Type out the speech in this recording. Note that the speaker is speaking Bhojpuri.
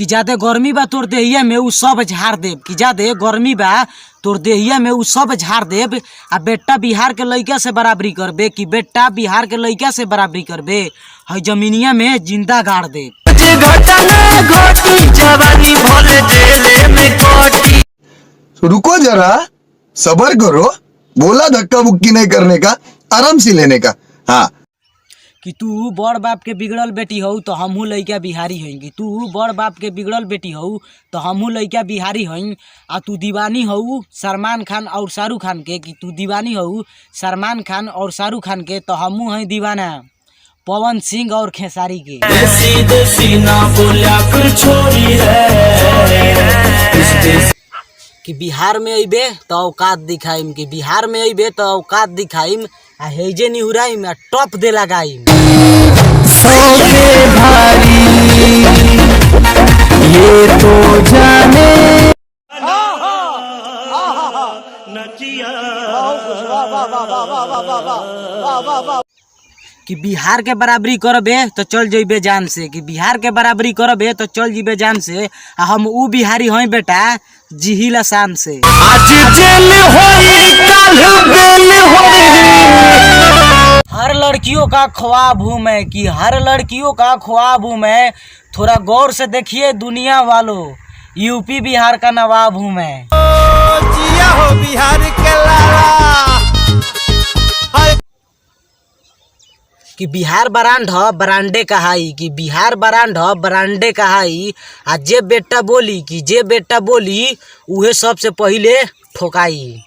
कि ज्यादा गर्मी बा तोर देहिया में उ सब झाड़ देब, कि ज्यादा गर्मी बा तोर देहिया में उ सब झाड़ देब। आ बेटा बिहार के लइका से बराबरी करबे, कि बेटा बिहार के लइका से बराबरी करबे, हई जमीनिया में जिंदा गाड़ देब। रुको जरा, सबर करो, बोला धक्का बुक्की नहीं करने का, आराम से लेने का। हाँ कि तू बड़ बाप के बिगड़ल बेटी हो तो हमहू लइका बिहारी हई, कि तू बड़ बाप के बिगड़ल बेटी हो तो हमहू लइका बिहारी हई। आ तू दीवानी हो सलमान खान और शाहरुख खान के, कि तू दीवानी हो सलमान खान और शाहरुख खान के तो हमहू हई दीवाना पवन सिंह और खेसारी के। कि बिहार में अइबे तो औकात दिखाइम, कि बिहार में अइबे तो औकात दिखाइम। आ हेजे निहुराइम आ टॉप दे लगाइम। भारी ये तो जाने कि बिहार के बराबरी करबे तो चल जइबे जान से, कि बिहार के बराबरी करबे तो चल जइबे जान से। आ हम ऊ बिहारी हई बेटा जिहिला शान से। आज जेल होई कल बेल होई। हर लड़कियों का ख्वाब हूँ मैं, कि हर लड़कियों का ख्वाब हूँ मैं। थोड़ा गौर से देखिए दुनिया वालों, यूपी बिहार का नवाब हूँ मैं। जिया हो बिहार के लाला। कि बिहार ब्रांड ह ब्रांडे कहाई, कि बिहार ब्रांड ह ब्रांडे कहाई। आ जे बेटा बोली, कि जे बेटा बोली उहे सबसे पहिले ठोकाई।